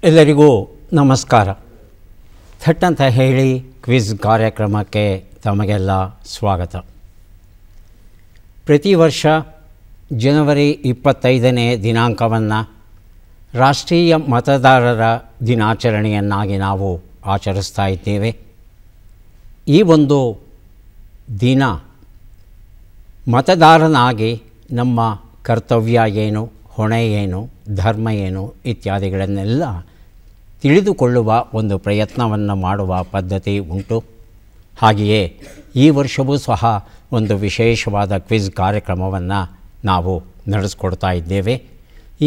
ಎಲ್ಲರಿಗೂ ನಮಸ್ಕಾರ. ಥಟ್ ಅಂತ ಹೇಳಿ ಕ್ವಿಜ್ ಕಾರ್ಯಕ್ರಮಕ್ಕೆ ತಮಗೆಲ್ಲ ಸ್ವಾಗತ. ಪ್ರತಿ ವರ್ಷ ಜನವರಿ 25ನೇ ದಿನಾಂಕವನ್ನು ರಾಷ್ಟ್ರೀಯ ಮತದಾರರ ದಿನಾಚರಣೆಯನ್ನಾಗಿ ನಾವು ಆಚರಿಸ್ತಾ ಇದ್ದೇವೆ. ಈ ಒಂದು ದಿನ ಮತದಾರನಾಗಿ ನಮ್ಮ ಕರ್ತವ್ಯ ಏನು, ಹೊಣೆ ಏನು, ಧರ್ಮ ಏನು ಇತ್ಯಾದಿಗಳನ್ನೆಲ್ಲ ತಿಳಿದುಕೊಳ್ಳುವ ಒಂದು ಪ್ರಯತ್ನವನ್ನು ಮಾಡುವ ಪದ್ಧತಿ ಉಂಟು. ಹಾಗೆಯೇ ಈ ವರ್ಷವೂ ಸಹ ಒಂದು ವಿಶೇಷವಾದ ಕ್ವಿಜ್ ಕಾರ್ಯಕ್ರಮವನ್ನು ನಾವು ನಡೆಸ್ಕೊಡ್ತಾ ಇದ್ದೇವೆ.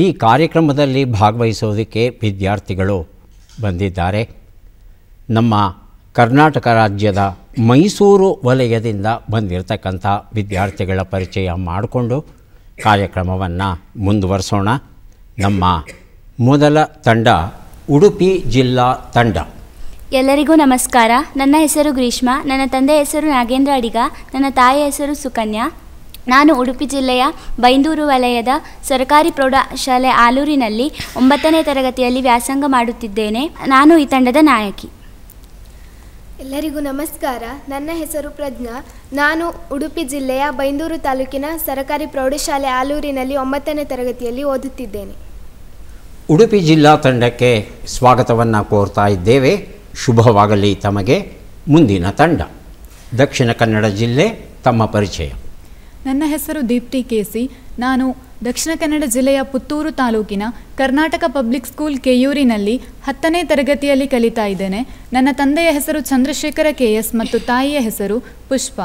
ಈ ಕಾರ್ಯಕ್ರಮದಲ್ಲಿ ಭಾಗವಹಿಸೋದಕ್ಕೆ ವಿದ್ಯಾರ್ಥಿಗಳು ಬಂದಿದ್ದಾರೆ. ನಮ್ಮ ಕರ್ನಾಟಕ ರಾಜ್ಯದ ಮೈಸೂರು ವಲಯದಿಂದ ಬಂದಿರತಕ್ಕಂಥ ವಿದ್ಯಾರ್ಥಿಗಳ ಪರಿಚಯ ಮಾಡಿಕೊಂಡು ಕಾರ್ಯಕ್ರಮವನ್ನು ಮುಂದುವರಿಸೋಣ. ನಮ್ಮ ಮೊದಲ ತಂಡ ಉಡುಪಿ ಜಿಲ್ಲಾ ತಂಡ. ಎಲ್ಲರಿಗೂ ನಮಸ್ಕಾರ. ನನ್ನ ಹೆಸರು ಗ್ರೀಷ್ಮಾ. ನನ್ನ ತಂದೆಯ ಹೆಸರು ನಾಗೇಂದ್ರ ಅಡಿಗ. ನನ್ನ ತಾಯಿಯ ಹೆಸರು ಸುಕನ್ಯಾ. ನಾನು ಉಡುಪಿ ಜಿಲ್ಲೆಯ ಬೈಂದೂರು ವಲಯದ ಸರ್ಕಾರಿ ಪ್ರೌಢಶಾಲೆ ಆಲೂರಿನಲ್ಲಿ 9ನೇ ತರಗತಿಯಲ್ಲಿ ವ್ಯಾಸಂಗ ಮಾಡುತ್ತಿದ್ದೇನೆ. ನಾನು ಈ ತಂಡದ ನಾಯಕಿ. ಎಲ್ಲರಿಗೂ ನಮಸ್ಕಾರ. ನನ್ನ ಹೆಸರು ಪ್ರಜ್ಞಾ. ನಾನು ಉಡುಪಿ ಜಿಲ್ಲೆಯ ಬೈಂದೂರು ತಾಲೂಕಿನ ಸರ್ಕಾರಿ ಪ್ರೌಢಶಾಲೆ ಆಲೂರಿನಲ್ಲಿ 9ನೇ ತರಗತಿಯಲ್ಲಿ ಓದುತ್ತಿದ್ದೇನೆ. ಉಡುಪಿ ಜಿಲ್ಲಾ ತಂಡಕ್ಕೆ ಸ್ವಾಗತವನ್ನು ಕೋರ್ತಾ ಇದ್ದೇವೆ. ಶುಭವಾಗಲಿ ತಮಗೆ. ಮುಂದಿನ ತಂಡ ದಕ್ಷಿಣ ಕನ್ನಡ ಜಿಲ್ಲೆ. ತಮ್ಮ ಪರಿಚಯ. ನನ್ನ ಹೆಸರು ದೀಪ್ತಿ ಕೆಸಿ. ನಾನು ದಕ್ಷಿಣ ಕನ್ನಡ ಜಿಲ್ಲೆಯ ಪುತ್ತೂರು ತಾಲೂಕಿನ ಕರ್ನಾಟಕ ಪಬ್ಲಿಕ್ ಸ್ಕೂಲ್ ಕೆಯೂರಿನಲ್ಲಿ 10ನೇ ತರಗತಿಯಲ್ಲಿ ಕಲಿತಾ ಇದ್ದೇನೆ. ನನ್ನ ತಂದೆಯ ಹೆಸರು ಚಂದ್ರಶೇಖರ ಕೆಎಸ್ ಮತ್ತು ತಾಯಿಯ ಹೆಸರು ಪುಷ್ಪ.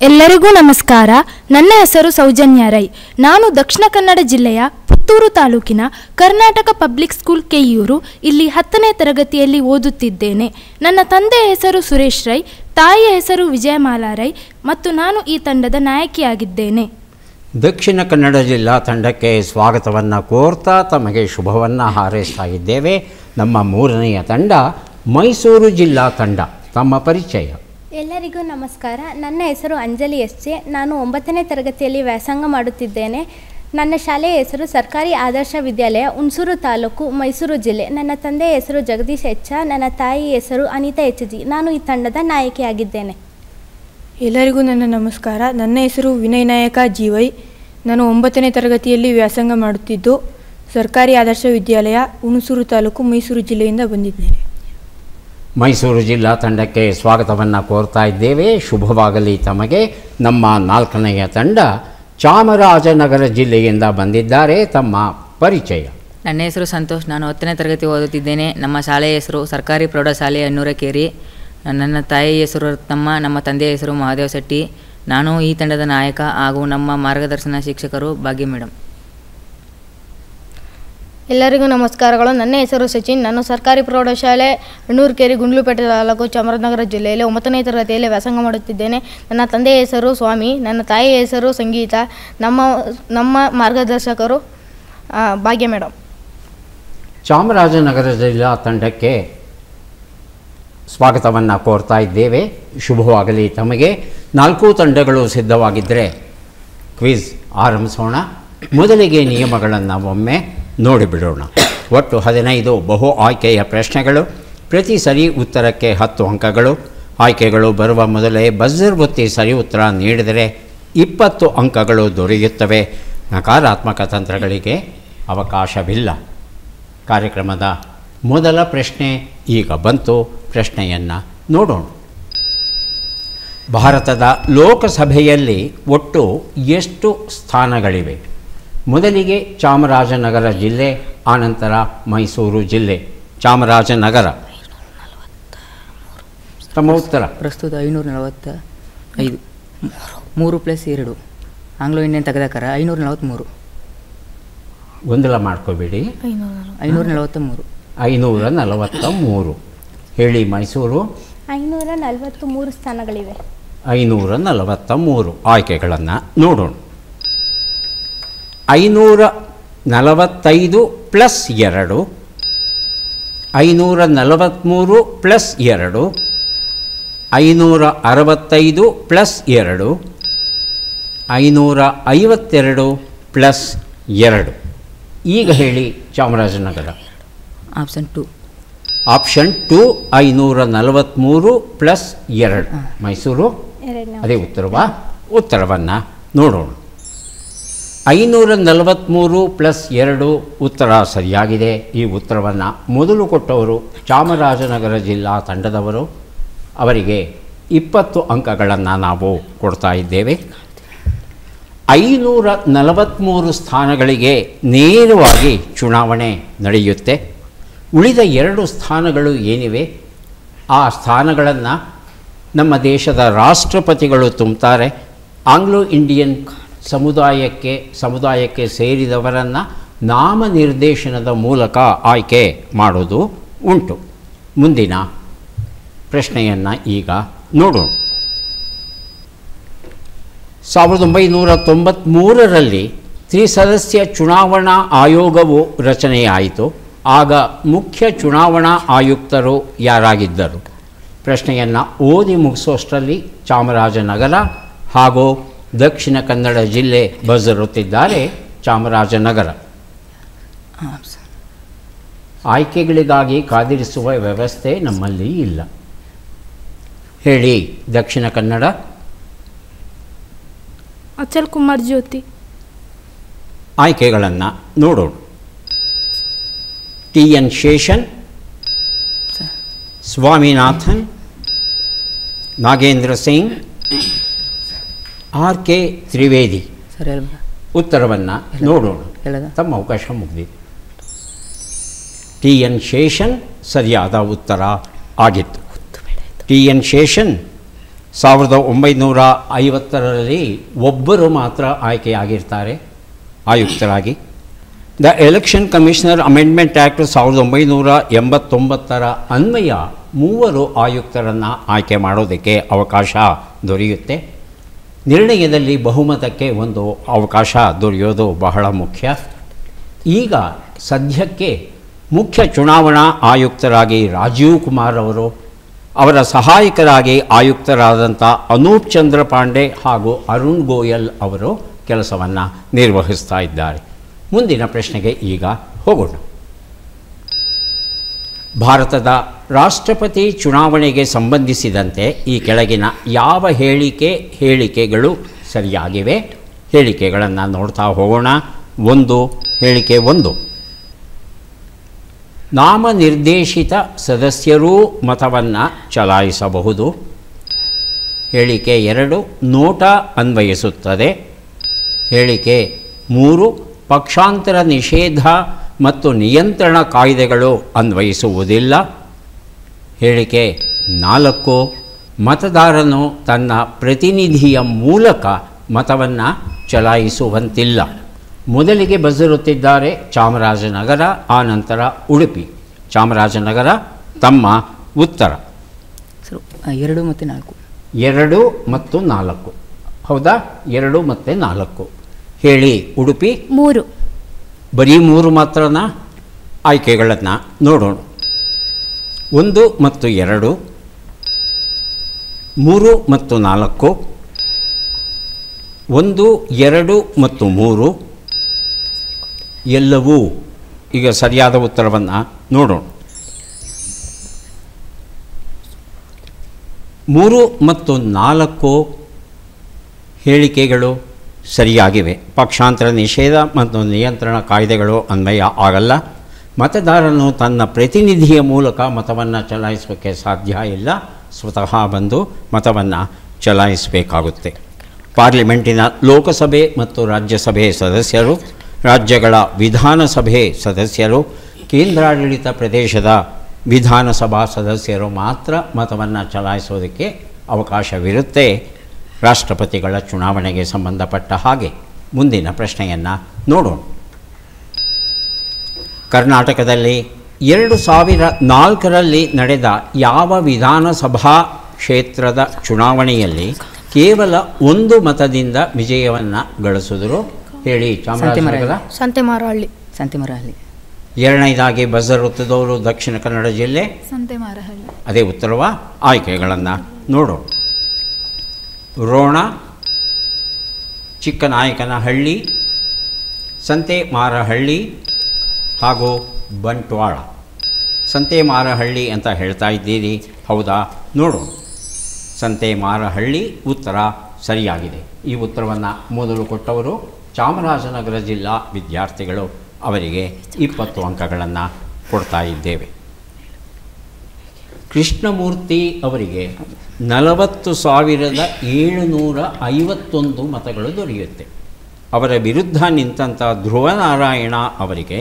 ಎಲ್ಲರಿಗೂ ನಮಸ್ಕಾರ. ನನ್ನ ಹೆಸರು ಸೌಜನ್ಯ ರೈ. ನಾನು ದಕ್ಷಿಣ ಕನ್ನಡ ಜಿಲ್ಲೆಯ ಪುತ್ತೂರು ತಾಲೂಕಿನ ಕರ್ನಾಟಕ ಪಬ್ಲಿಕ್ ಸ್ಕೂಲ್ ಕೆಯೂರು ಇಲ್ಲಿ 10ನೇ ತರಗತಿಯಲ್ಲಿ ಓದುತ್ತಿದ್ದೇನೆ. ನನ್ನ ತಂದೆಯ ಹೆಸರು ಸುರೇಶ್ ರೈ, ತಾಯಿಯ ಹೆಸರು ವಿಜಯಮಾಲಾ ರೈ ಮತ್ತು ನಾನು ಈ ತಂಡದ ನಾಯಕಿಯಾಗಿದ್ದೇನೆ. ದಕ್ಷಿಣ ಕನ್ನಡ ಜಿಲ್ಲಾ ತಂಡಕ್ಕೆ ಸ್ವಾಗತವನ್ನು ಕೋರ್ತಾ ತಮಗೆ ಶುಭವನ್ನು ಹಾರೈಸ್ತಾ ಇದ್ದೇವೆ. ನಮ್ಮ ಮೂರನೆಯ ತಂಡ ಮೈಸೂರು ಜಿಲ್ಲಾ ತಂಡ. ತಮ್ಮ ಪರಿಚಯ. ಎಲ್ಲರಿಗೂ ನಮಸ್ಕಾರ. ನನ್ನ ಹೆಸರು ಅಂಜಲಿ ಎಸ್.ಜೆ. ನಾನು 9ನೇ ತರಗತಿಯಲ್ಲಿ ವ್ಯಾಸಂಗ ಮಾಡುತ್ತಿದ್ದೇನೆ. ನನ್ನ ಶಾಲೆಯ ಹೆಸರು ಸರ್ಕಾರಿ ಆದರ್ಶ ವಿದ್ಯಾಲಯ, ಹುಣಸೂರು ತಾಲೂಕು, ಮೈಸೂರು ಜಿಲ್ಲೆ. ನನ್ನ ತಂದೆಯ ಹೆಸರು ಜಗದೀಶ್ ಎಚ್. ನನ್ನ ತಾಯಿ ಹೆಸರು ಅನಿತಾ ಎಚ್.ಜಿ. ನಾನು ಈ ತಂಡದ ನಾಯಕಿಯಾಗಿದ್ದೇನೆ. ಎಲ್ಲರಿಗೂ ನನ್ನ ನಮಸ್ಕಾರ. ನನ್ನ ಹೆಸರು ವಿನಯ್ ನಾಯಕ ಜಿ.ವೈ. ನಾನು 9ನೇ ತರಗತಿಯಲ್ಲಿ ವ್ಯಾಸಂಗ ಮಾಡುತ್ತಿದ್ದು ಸರ್ಕಾರಿ ಆದರ್ಶ ವಿದ್ಯಾಲಯ, ಹುಣಸೂರು ತಾಲೂಕು, ಮೈಸೂರು ಜಿಲ್ಲೆಯಿಂದ ಬಂದಿದ್ದೇನೆ. ಮೈಸೂರು ಜಿಲ್ಲಾ ತಂಡಕ್ಕೆ ಸ್ವಾಗತವನ್ನು ಕೋರ್ತಾ ಇದ್ದೇವೆ. ಶುಭವಾಗಲಿ ತಮಗೆ. ನಮ್ಮ 4ನೆಯ ತಂಡ ಚಾಮರಾಜನಗರ ಜಿಲ್ಲೆಯಿಂದ ಬಂದಿದ್ದಾರೆ. ತಮ್ಮ ಪರಿಚಯ. ನನ್ನ ಹೆಸರು ಸಂತೋಷ್. ನಾನು 10ನೇ ತರಗತಿ ಓದುತ್ತಿದ್ದೇನೆ. ನಮ್ಮ ಶಾಲೆಯ ಹೆಸರು ಸರ್ಕಾರಿ ಪ್ರೌಢಶಾಲೆ ಅನ್ನೂರಕೇರಿ. ನನ್ನ ತಾಯಿಯ ಹೆಸರು ರತ್ನಮ್ಮ, ನಮ್ಮ ತಂದೆಯ ಹೆಸರು ಮಹಾದೇವ ಶೆಟ್ಟಿ. ನಾನು ಈ ತಂಡದ ನಾಯಕ ಹಾಗೂ ನಮ್ಮ ಮಾರ್ಗದರ್ಶನ ಶಿಕ್ಷಕರು ಭಾಗ್ಯ ಮೇಡಮ್. ಎಲ್ಲರಿಗೂ ನಮಸ್ಕಾರಗಳು. ನನ್ನ ಹೆಸರು ಸಚಿನ್. ನಾನು ಸರ್ಕಾರಿ ಪ್ರೌಢಶಾಲೆ ಅಣ್ಣೂರಕೇರಿ, ಗುಂಡ್ಲುಪೇಟೆ ತಾಲೂಕು, ಚಾಮರಾಜನಗರ ಜಿಲ್ಲೆಯಲ್ಲಿ 9ನೇ ತರಗತಿಯಲ್ಲಿ ವ್ಯಾಸಂಗ ಮಾಡುತ್ತಿದ್ದೇನೆ. ನನ್ನ ತಂದೆಯ ಹೆಸರು ಸ್ವಾಮಿ, ನನ್ನ ತಾಯಿಯ ಹೆಸರು ಸಂಗೀತ, ನಮ್ಮ ಮಾರ್ಗದರ್ಶಕರು ಭಾಗ್ಯ ಮೇಡಮ್. ಚಾಮರಾಜನಗರ ಜಿಲ್ಲಾ ತಂಡಕ್ಕೆ ಸ್ವಾಗತವನ್ನು ಕೋರ್ತಾ ಇದ್ದೇವೆ. ಶುಭವಾಗಲಿ ತಮಗೆ. 4 ತಂಡಗಳು ಸಿದ್ಧವಾಗಿದ್ದರೆ ಕ್ವಿಜ್ ಆರಂಭಿಸೋಣ. ಮೊದಲಿಗೆ ನಿಯಮಗಳನ್ನು ಒಮ್ಮೆ ನೋಡಿಬಿಡೋಣ. ಒಟ್ಟು 15 ಬಹು ಆಯ್ಕೆಯ ಪ್ರಶ್ನೆಗಳು. ಪ್ರತಿ ಸರಿ ಉತ್ತರಕ್ಕೆ 10 ಅಂಕಗಳು. ಆಯ್ಕೆಗಳು ಬರುವ ಮೊದಲೇ ಬಜರ್ ಒತ್ತಿ ಸರಿ ಉತ್ತರ ನೀಡಿದರೆ 20 ಅಂಕಗಳು ದೊರೆಯುತ್ತವೆ. ನಕಾರಾತ್ಮಕ ತಂತ್ರಗಳಿಗೆ ಅವಕಾಶವಿಲ್ಲ. ಕಾರ್ಯಕ್ರಮದ ಮೊದಲ ಪ್ರಶ್ನೆ ಈಗ ಬಂತು. ಪ್ರಶ್ನೆಯನ್ನು ನೋಡೋಣ. ಭಾರತದ ಲೋಕಸಭೆಯಲ್ಲಿ ಒಟ್ಟು ಎಷ್ಟು ಸ್ಥಾನಗಳಿವೆ? ಮೊದಲಿಗೆ ಚಾಮರಾಜನಗರ ಜಿಲ್ಲೆ, ಆನಂತರ ಮೈಸೂರು ಜಿಲ್ಲೆ. ಚಾಮರಾಜನಗರ ತಮ್ಮ ಉತ್ತರ. ಪ್ರಸ್ತುತ 545. 3+2 ಆಂಗ್ಲೋ ಇಂಡಿಯನ್ ತೆಗೆದಕರ 543. ಗೊಂದಲ ಮಾಡ್ಕೋಬೇಡಿ. 543. 543. ಹೇಳಿ ಮೈಸೂರು. 543 ಸ್ಥಾನಗಳಿವೆ. 543 ಆಯ್ಕೆಗಳನ್ನು ನೋಡೋಣ. 545 + 2, 543 + 2, 565 + 2, 552 + 2. ಈಗ ಹೇಳಿ Chamarajanagar. Option 2. Option 2 543 plus 2. Mysuru ಅದೇ ಉತ್ತರವಾ? ಉತ್ತರವನ್ನು ನೋಡೋಣ. 543 ಪ್ಲಸ್ 2 ಉತ್ತರ ಸರಿಯಾಗಿದೆ. ಈ ಉತ್ತರವನ್ನು ಮೊದಲು ಕೊಟ್ಟವರು ಚಾಮರಾಜನಗರ ಜಿಲ್ಲಾ ತಂಡದವರು. ಅವರಿಗೆ 20 ಅಂಕಗಳನ್ನು ನಾವು ಕೊಡ್ತಾ ಇದ್ದೇವೆ. 543 ಸ್ಥಾನಗಳಿಗೆ ನೇರವಾಗಿ ಚುನಾವಣೆ ನಡೆಯುತ್ತೆ. ಉಳಿದ 2 ಸ್ಥಾನಗಳು ಏನಿವೆ ಆ ಸ್ಥಾನಗಳನ್ನು ನಮ್ಮ ದೇಶದ ರಾಷ್ಟ್ರಪತಿಗಳು ತುಂಬುತ್ತಾರೆ. ಆಂಗ್ಲೋ ಇಂಡಿಯನ್ ಸಮುದಾಯಕ್ಕೆ ಸೇರಿದವರನ್ನು ನಾಮನಿರ್ದೇಶನದ ಮೂಲಕ ಆಯ್ಕೆ ಮಾಡೋದು ಉಂಟು. ಮುಂದಿನ ಪ್ರಶ್ನೆಯನ್ನು ಈಗ ನೋಡೋಣ. 1993ರಲ್ಲಿ ತ್ರಿಸದಸ್ಯ ಚುನಾವಣಾ ಆಯೋಗವು ರಚನೆಯಾಯಿತು. ಆಗ ಮುಖ್ಯ ಚುನಾವಣಾ ಆಯುಕ್ತರು ಯಾರಾಗಿದ್ದರು? ಪ್ರಶ್ನೆಯನ್ನು ಓದಿ ಮುಗಿಸೋಷ್ಟರಲ್ಲಿ ಚಾಮರಾಜನಗರ ಹಾಗೂ ದಕ್ಷಿಣ ಕನ್ನಡ ಜಿಲ್ಲೆ ಬರೆದಿರುತ್ತಿದ್ದಾರೆ. ಚಾಮರಾಜನಗರ. ಆಯ್ಕೆಗಳಿಗಾಗಿ ಕಾದಿರಿಸುವ ವ್ಯವಸ್ಥೆ ನಮ್ಮಲ್ಲಿ ಇಲ್ಲ. ಹೇಳಿ ದಕ್ಷಿಣ ಕನ್ನಡ. ಅಚಲ್ ಕುಮಾರ್ ಜ್ಯೋತಿ. ಆಯ್ಕೆಗಳನ್ನು ನೋಡೋಣ. TN Seshan, Swaminathan, Nagendra Singh, RK Trivedi. ಉತ್ತರವನ್ನು ನೋಡೋಣ. ತಮ್ಮ ಅವಕಾಶ ಮುಗಿದಿದೆ. TN ಶೇಷನ್ ಸರಿಯಾದ ಉತ್ತರ ಆಗಿತ್ತು. TN ಶೇಷನ್ 1950ರಲ್ಲಿ ಒಬ್ಬರು ಮಾತ್ರ ಆಯ್ಕೆಯಾಗಿರ್ತಾರೆ ಆಯುಕ್ತರಾಗಿ. The election commissioner amendment act 1989ರ ಅನ್ವಯ 3 ಆಯುಕ್ತರನ್ನು ಆಯ್ಕೆ ಮಾಡೋದಕ್ಕೆ ಅವಕಾಶ ದೊರೆಯುತ್ತೆ. ನಿರ್ಣಯದಲ್ಲಿ ಬಹುಮತಕ್ಕೆ ಒಂದು ಅವಕಾಶ ದೊರೆಯೋದು ಬಹಳ ಮುಖ್ಯ. ಈಗ ಸದ್ಯಕ್ಕೆ ಮುಖ್ಯ ಚುನಾವಣಾ ಆಯುಕ್ತರಾಗಿ ರಾಜೀವ್ ಕುಮಾರ್ ಅವರು, ಅವರ ಸಹಾಯಕರಾಗಿ ಆಯುಕ್ತರಾದಂಥ ಅನೂಪ್ ಚಂದ್ರ ಪಾಂಡೆ ಹಾಗೂ ಅರುಣ್ ಗೋಯಲ್ ಅವರು ಕೆಲಸವನ್ನು ನಿರ್ವಹಿಸ್ತಾ ಇದ್ದಾರೆ. ಮುಂದಿನ ಪ್ರಶ್ನೆಗೆ ಈಗ ಹೋಗೋಣ. ಭಾರತದ ರಾಷ್ಟ್ರಪತಿ ಚುನಾವಣೆಗೆ ಸಂಬಂಧಿಸಿದಂತೆ ಈ ಕೆಳಗಿನ ಯಾವ ಹೇಳಿಕೆಗಳು ಸರಿಯಾಗಿವೆ? ಹೇಳಿಕೆಗಳನ್ನು ನೋಡ್ತಾ ಹೋಗೋಣ. ಹೇಳಿಕೆ 1, ನಾಮನಿರ್ದೇಶಿತ ಸದಸ್ಯರೂ ಮತವನ್ನು ಚಲಾಯಿಸಬಹುದು. ಹೇಳಿಕೆ 2, ನೋಟ ಅನ್ವಯಿಸುತ್ತದೆ. ಹೇಳಿಕೆ 3, ಪಕ್ಷಾಂತರ ನಿಷೇಧ ಮತ್ತು ನಿಯಂತ್ರಣ ಕಾಯ್ದೆಗಳು ಅನ್ವಯಿಸುವುದಿಲ್ಲ. ಹೇಳಿಕೆ 4, ಮತದಾರನು ತನ್ನ ಪ್ರತಿನಿಧಿಯ ಮೂಲಕ ಮತವನ್ನು ಚಲಾಯಿಸುವಂತಿಲ್ಲ. ಮೊದಲಿಗೆ ಬರೆದಿರುತ್ತಿದ್ದಾರೆ ಚಾಮರಾಜನಗರ, ಆನಂತರ ಉಡುಪಿ. ಚಾಮರಾಜನಗರ ತಮ್ಮ ಉತ್ತರ. 2 ಮತ್ತು 4. 2 ಮತ್ತು 4. ಹೌದಾ? 2 ಮತ್ತು 4. ಹೇಳಿ ಉಡುಪಿ. 3. ಬರೀ 3 ಮಾತ್ರನಾ? ಆಯ್ಕೆಗಳನ್ನು ನೋಡೋಣ. 1 ಮತ್ತು 2, 3 ಮತ್ತು 4, 1, 2 ಮತ್ತು 3 ಎಲ್ಲವೂ. ಈಗ ಸರಿಯಾದ ಉತ್ತರವನ್ನು ನೋಡೋಣ. 3 ಮತ್ತು 4 ಹೇಳಿಕೆಗಳು ಸರಿಯಾಗಿವೆ. ಪಕ್ಷಾಂತರ ನಿಷೇಧ ಮತ್ತು ನಿಯಂತ್ರಣ ಕಾಯ್ದೆಗಳು ಅನ್ವಯ ಆಗಲ್ಲ. ಮತದಾರನು ತನ್ನ ಪ್ರತಿನಿಧಿಯ ಮೂಲಕ ಮತವನ್ನು ಚಲಾಯಿಸೋಕ್ಕೆ ಸಾಧ್ಯ ಇಲ್ಲ. ಸ್ವತಃ ಬಂದು ಮತವನ್ನು ಚಲಾಯಿಸಬೇಕಾಗುತ್ತೆ. ಪಾರ್ಲಿಮೆಂಟಿನ ಲೋಕಸಭೆ ಮತ್ತು ರಾಜ್ಯಸಭೆ ಸದಸ್ಯರು, ರಾಜ್ಯಗಳ ವಿಧಾನಸಭೆ ಸದಸ್ಯರು, ಕೇಂದ್ರಾಡಳಿತ ಪ್ರದೇಶದ ವಿಧಾನಸಭಾ ಸದಸ್ಯರು ಮಾತ್ರ ಮತವನ್ನು ಚಲಾಯಿಸೋದಕ್ಕೆ ಅವಕಾಶವಿರುತ್ತೆ ರಾಷ್ಟ್ರಪತಿಗಳ ಚುನಾವಣೆಗೆ ಸಂಬಂಧಪಟ್ಟ ಹಾಗೆ. ಮುಂದಿನ ಪ್ರಶ್ನೆಯನ್ನು ನೋಡೋಣ. ಕರ್ನಾಟಕದಲ್ಲಿ 2004ರಲ್ಲಿ ನಡೆದ ಯಾವ ವಿಧಾನಸಭಾ ಕ್ಷೇತ್ರದ ಚುನಾವಣೆಯಲ್ಲಿ ಕೇವಲ 1 ಮತದಿಂದ ವಿಜಯವನ್ನು ಗಳಿಸಿದ್ರು? ಹೇಳಿ. ಚಾಮರಾಜನಗರ. ಸಂತೆಮಾರಹಳ್ಳಿ. ಎರಡನೇದಾಗಿ ಬರೆದಿರುತ್ತಿದ್ದವರು ದಕ್ಷಿಣ ಕನ್ನಡ ಜಿಲ್ಲೆ. ಸಂತೆಮಾರಹಳ್ಳಿ. ಅದೇ ಉತ್ತರವ? ಆಯ್ಕೆಗಳನ್ನು ನೋಡೋಣ. ರೋಣ, ಚಿಕ್ಕನಾಯಕನಹಳ್ಳಿ, ಸಂತೆಮಾರಹಳ್ಳಿ, ಹಾಗೂ ಬಂಟ್ವಾಳ. ಸಂತೆಮಾರಹಳ್ಳಿ ಅಂತ ಹೇಳ್ತಾ ಇದ್ದೀರಿ, ಹೌದಾ? ನೋಡು, ಸಂತೆಮಾರಹಳ್ಳಿ ಉತ್ತರ ಸರಿಯಾಗಿದೆ. ಈ ಉತ್ತರವನ್ನು ಮೊದಲು ಕೊಟ್ಟವರು ಚಾಮರಾಜನಗರ ಜಿಲ್ಲಾ ವಿದ್ಯಾರ್ಥಿಗಳು. ಅವರಿಗೆ 20 ಅಂಕಗಳನ್ನು ಕೊಡ್ತಾ ಇದ್ದೇವೆ. ಕೃಷ್ಣಮೂರ್ತಿ ಅವರಿಗೆ 40,751 ಮತಗಳು ದೊರೆಯುತ್ತೆ. ಅವರ ವಿರುದ್ಧ ನಿಂತಹ ಧ್ರುವನಾರಾಯಣ ಅವರಿಗೆ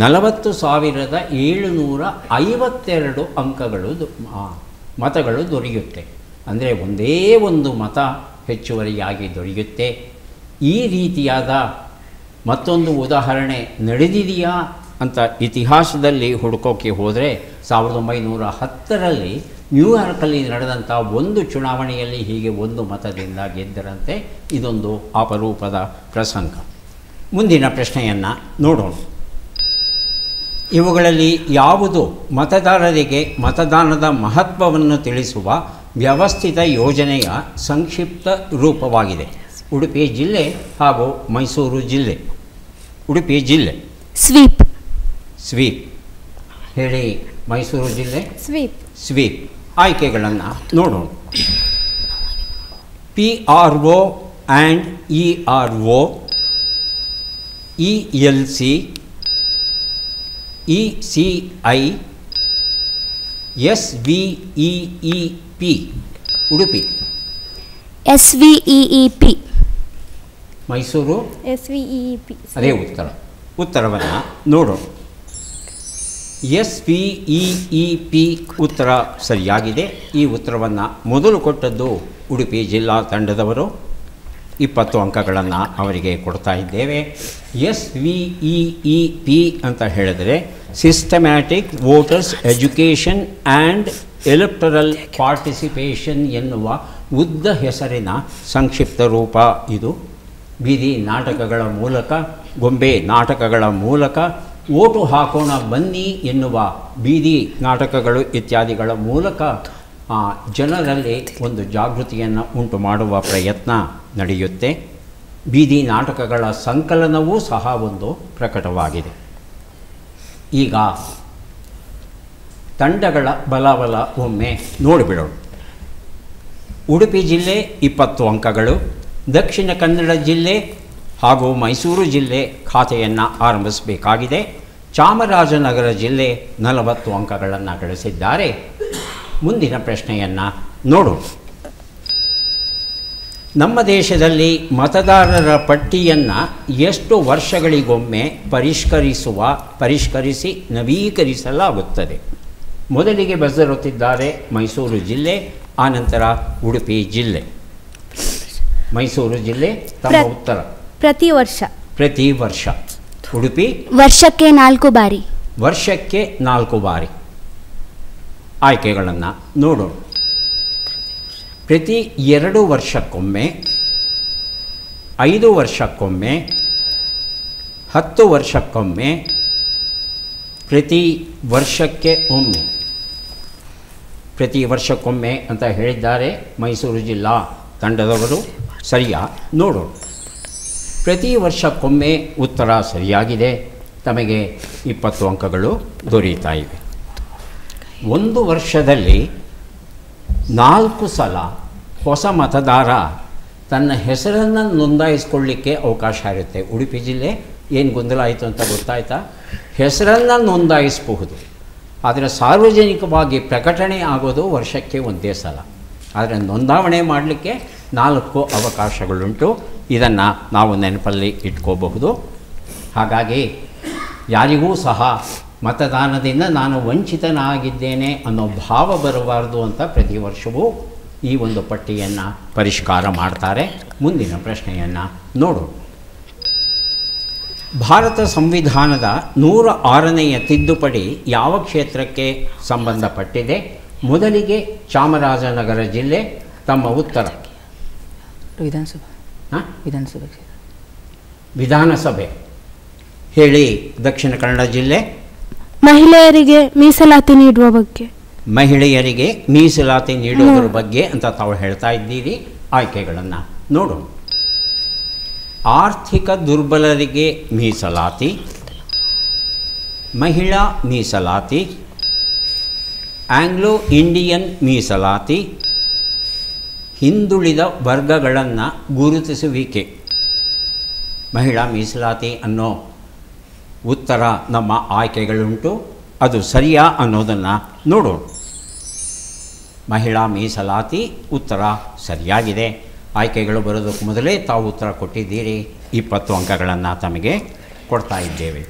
40,752 ಅಂಕಗಳು ಮತಗಳು ದೊರೆಯುತ್ತೆ. ಅಂದರೆ ಒಂದೇ ಒಂದು ಮತ ಹೆಚ್ಚುವರಿಯಾಗಿ ದೊರೆಯುತ್ತೆ. ಈ ರೀತಿಯಾದ ಮತ್ತೊಂದು ಉದಾಹರಣೆ ನಡೆದಿದೆಯಾ ಅಂತ ಇತಿಹಾಸದಲ್ಲಿ ಹುಡುಕೋಕ್ಕೆ ಹೋದರೆ 1910ರಲ್ಲಿ ನ್ಯೂಯಾರ್ಕಲ್ಲಿ ನಡೆದಂಥ ಒಂದು ಚುನಾವಣೆಯಲ್ಲಿ ಹೀಗೆ ಒಂದು ಮತದಿಂದ ಗೆದ್ದರಂತೆ. ಇದೊಂದು ಅಪರೂಪದ ಪ್ರಸಂಗ. ಮುಂದಿನ ಪ್ರಶ್ನೆಯನ್ನು ನೋಡೋಣ. ಇವುಗಳಲ್ಲಿ ಯಾವುದು ಮತದಾರರಿಗೆ ಮತದಾನದ ಮಹತ್ವವನ್ನು ತಿಳಿಸುವ ವ್ಯವಸ್ಥಿತ ಯೋಜನೆಯ ಸಂಕ್ಷಿಪ್ತ ರೂಪವಾಗಿದೆ? ಉಡುಪಿ ಜಿಲ್ಲೆ ಹಾಗೂ ಮೈಸೂರು ಜಿಲ್ಲೆ. ಉಡುಪಿ ಜಿಲ್ಲೆ ಸ್ವೀಪ್. ಸ್ವೀಪ್ ಹೇಳಿ. ಮೈಸೂರು ಜಿಲ್ಲೆ ಸ್ವೀಪ್. ಸ್ವೀಪ್. ಆಯ್ಕೆಗಳನ್ನು ನೋಡೋಣ. PRO and ERO, ELC, ECI, SVEEP. Udupi SVEEP. Mysuru SVEEP. ಅದೇ ಉತ್ತರವನ್ನು ನೋಡೋಣ. SVEEP ಉತ್ತರ ಸರಿಯಾಗಿದೆ. ಈ ಉತ್ತರವನ್ನು ಮೊದಲು ಕೊಟ್ಟದ್ದು ಉಡುಪಿ ಜಿಲ್ಲಾ ತಂಡದವರು. 20 ಅಂಕಗಳನ್ನು ಅವರಿಗೆ ಕೊಡ್ತಾ ಇದ್ದೇವೆ. SVEEP ಅಂತ ಹೇಳಿದರೆ systematic voters education and electoral participation ಎನ್ನುವ ಉದ್ದ ಹೆಸರಿನ ಸಂಕ್ಷಿಪ್ತ ರೂಪ ಇದು. ಬೀದಿ ನಾಟಕಗಳ ಮೂಲಕ, ಗೊಂಬೆ ನಾಟಕಗಳ ಮೂಲಕ, ಓಟು ಹಾಕೋಣ ಬನ್ನಿ ಎನ್ನುವ ಬೀದಿ ನಾಟಕಗಳು ಇತ್ಯಾದಿಗಳ ಮೂಲಕ ಜನರಲ್ಲಿ ಒಂದು ಜಾಗೃತಿಯನ್ನು ಉಂಟು ಮಾಡುವ ಪ್ರಯತ್ನ ನಡೆಯುತ್ತೆ. ಬೀದಿ ನಾಟಕಗಳ ಸಂಕಲನವೂ ಸಹ ಒಂದು ಪ್ರಕಟವಾಗಿದೆ. ಈಗ ತಂಡಗಳ ಬಲಾಬಲ ಒಮ್ಮೆ ನೋಡಿಬಿಡೋಣ. ಉಡುಪಿ ಜಿಲ್ಲೆ 20 ಅಂಕಗಳು, ದಕ್ಷಿಣ ಕನ್ನಡ ಜಿಲ್ಲೆ ಹಾಗೂ ಮೈಸೂರು ಜಿಲ್ಲೆ ಖಾತೆಯನ್ನು ಆರಂಭಿಸಬೇಕಾಗಿದೆ. ಚಾಮರಾಜನಗರ ಜಿಲ್ಲೆ 40 ಅಂಕಗಳನ್ನು ಗಳಿಸಿದ್ದಾರೆ. ಮುಂದಿನ ಪ್ರಶ್ನೆಯನ್ನು ನೋಡೋಣ. ನಮ್ಮ ದೇಶದಲ್ಲಿ ಮತದಾರರ ಪಟ್ಟಿಯನ್ನು ಎಷ್ಟು ವರ್ಷಗಳಿಗೊಮ್ಮೆ ಪರಿಷ್ಕರಿಸಿ ನವೀಕರಿಸಲಾಗುತ್ತದೆ? ಮೊದಲಿಗೆ ಬರೆದಿರುತ್ತಿದ್ದಾರೆ ಮೈಸೂರು ಜಿಲ್ಲೆ, ಆನಂತರ ಉಡುಪಿ ಜಿಲ್ಲೆ. ಮೈಸೂರು ಜಿಲ್ಲೆ ತಮ್ಮ ಉತ್ತರ ಪ್ರತಿ ವರ್ಷ. ಪ್ರತಿ ವರ್ಷ. ಉಡುಪಿ ವರ್ಷಕ್ಕೆ 4 ಬಾರಿ. ವರ್ಷಕ್ಕೆ 4 ಬಾರಿ. ಆಯ್ಕೆಗಳನ್ನು ನೋಡೋಣ. ಪ್ರತಿ 2 ವರ್ಷಕ್ಕೊಮ್ಮೆ, 5 ವರ್ಷಕ್ಕೊಮ್ಮೆ, 10 ವರ್ಷಕ್ಕೊಮ್ಮೆ, ಪ್ರತಿ ವರ್ಷಕ್ಕೆ ಒಮ್ಮೆ. ಪ್ರತಿ ವರ್ಷಕ್ಕೊಮ್ಮೆ ಅಂತ ಹೇಳಿದ್ದಾರೆ ಮೈಸೂರು ಜಿಲ್ಲಾ ತಂಡದವರು. ಸರಿಯಾ? ನೋಡೋಣ. ಪ್ರತಿ ವರ್ಷಕ್ಕೊಮ್ಮೆ ಉತ್ತರ ಸರಿಯಾಗಿದೆ. ತಮಗೆ 20 ಅಂಕಗಳು ದೊರೆಯುತ್ತಾ ಇವೆ. ಒಂದು ವರ್ಷದಲ್ಲಿ 4 ಸಲ ಹೊಸ ಮತದಾರ ತನ್ನ ಹೆಸರನ್ನು ನೋಂದಾಯಿಸ್ಕೊಳ್ಳಿಕ್ಕೆ ಅವಕಾಶ ಇರುತ್ತೆ. ಉಡುಪಿ ಜಿಲ್ಲೆ ಏನು ಗೊಂದಲ ಆಯಿತು ಅಂತ ಗೊತ್ತಾಯ್ತಾ? ಹೆಸರನ್ನು ನೋಂದಾಯಿಸಬಹುದು, ಆದರೆ ಸಾರ್ವಜನಿಕವಾಗಿ ಪ್ರಕಟಣೆ ಆಗೋದು ವರ್ಷಕ್ಕೆ ಒಂದೇ ಸಲ. ಆದರೆ ನೋಂದಾವಣೆ ಮಾಡಲಿಕ್ಕೆ 4 ಅವಕಾಶಗಳುಂಟು. ಇದನ್ನು ನಾವು ನೆನಪಲ್ಲಿ ಇಟ್ಕೋಬಹುದು. ಹಾಗಾಗಿ ಯಾರಿಗೂ ಸಹ ಮತದಾನದಿಂದ ನಾನು ವಂಚಿತನಾಗಿದ್ದೇನೆ ಅನ್ನೋ ಭಾವ ಬರಬಾರ್ದು ಅಂತ ಪ್ರತಿ ವರ್ಷವೂ ಈ ಒಂದು ಪಟ್ಟಿಯನ್ನು ಪರಿಷ್ಕಾರ ಮಾಡ್ತಾರೆ. ಮುಂದಿನ ಪ್ರಶ್ನೆಯನ್ನು ನೋಡೋಣ. ಭಾರತ ಸಂವಿಧಾನದ 106ನೆಯ ತಿದ್ದುಪಡಿ ಯಾವ ಕ್ಷೇತ್ರಕ್ಕೆ ಸಂಬಂಧಪಟ್ಟಿದೆ? ಮೊದಲಿಗೆ ಚಾಮರಾಜನಗರ ಜಿಲ್ಲೆ ತಮ್ಮ ಉತ್ತರ. ವಿಧಾನಸಭೆ ಹೇಳಿ. ದಕ್ಷಿಣ ಕನ್ನಡ ಜಿಲ್ಲೆ ಮಹಿಳೆಯರಿಗೆ ಮೀಸಲಾತಿ ನೀಡುವ ಬಗ್ಗೆ. ಮಹಿಳೆಯರಿಗೆ ಮೀಸಲಾತಿ ನೀಡುವುದರ ಬಗ್ಗೆ ಅಂತ ತಾವು ಹೇಳ್ತಾ ಇದ್ದೀರಿ. ಆಯ್ಕೆಗಳನ್ನು ನೋಡೋಣ. ಆರ್ಥಿಕ ದುರ್ಬಲರಿಗೆ ಮೀಸಲಾತಿ, ಮಹಿಳಾ ಮೀಸಲಾತಿ, ಆಂಗ್ಲೋ ಇಂಡಿಯನ್ ಮೀಸಲಾತಿ, ಹಿಂದುಳಿದ ವರ್ಗಗಳನ್ನು ಗುರುತಿಸುವಿಕೆ. ಮಹಿಳಾ ಮೀಸಲಾತಿ ಅನ್ನೋ ಉತ್ತರ ನಮ್ಮ ಆಯ್ಕೆಗಳುಂಟು. ಅದು ಸರಿಯಾ ಅನ್ನೋದನ್ನು ನೋಡೋಣ. ಮಹಿಳಾ ಮೀಸಲಾತಿ ಉತ್ತರ ಸರಿಯಾಗಿದೆ. ಆಯ್ಕೆಗಳು ಬರೋದಕ್ಕೆ ಮೊದಲೇ ತಾವು ಉತ್ತರ ಕೊಟ್ಟಿದ್ದೀರಿ. 20 ಅಂಕಗಳನ್ನು ತಮಗೆ ಕೊಡ್ತಾ ಇದ್ದೇವೆ.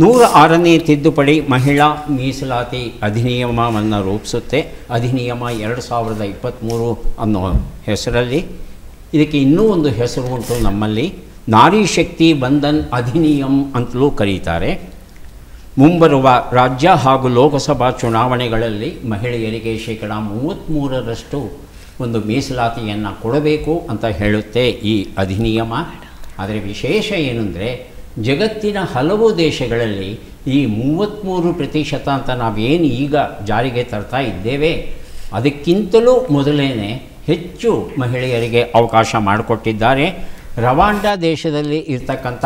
106ನೇ ತಿದ್ದುಪಡಿ ಮಹಿಳಾ ಮೀಸಲಾತಿ ಅಧಿನಿಯಮವನ್ನು ರೂಪಿಸುತ್ತೆ. ಅಧಿನಿಯಮ 2023 ಅನ್ನೋ ಹೆಸರಲ್ಲಿ. ಇದಕ್ಕೆ ಇನ್ನೂ ಒಂದು ಹೆಸರು ಉಂಟು ನಮ್ಮಲ್ಲಿ, ನಾರಿ ಶಕ್ತಿ ಬಂಧನ್ ಅಧಿನಿಯಂ ಅಂತಲೂ ಕರೀತಾರೆ. ಮುಂಬರುವ ರಾಜ್ಯ ಹಾಗೂ ಲೋಕಸಭಾ ಚುನಾವಣೆಗಳಲ್ಲಿ ಮಹಿಳೆಯರಿಗೆ 33% ಒಂದು ಮೀಸಲಾತಿಯನ್ನು ಕೊಡಬೇಕು ಅಂತ ಹೇಳುತ್ತೆ ಈ ಅಧಿನಿಯಮ. ಆದರೆ ವಿಶೇಷ ಏನಂದರೆ, ಜಗತ್ತಿನ ಹಲವು ದೇಶಗಳಲ್ಲಿ ಈ 33% ಅಂತ ನಾವೇನು ಈಗ ಜಾರಿಗೆ ತರ್ತಾ ಇದ್ದೇವೆ ಅದಕ್ಕಿಂತಲೂ ಮೊದಲೇ ಹೆಚ್ಚು ಮಹಿಳೆಯರಿಗೆ ಅವಕಾಶ ಮಾಡಿಕೊಟ್ಟಿದ್ದಾರೆ. ರವಾಂಡಾ ದೇಶದಲ್ಲಿ ಇರ್ತಕ್ಕಂಥ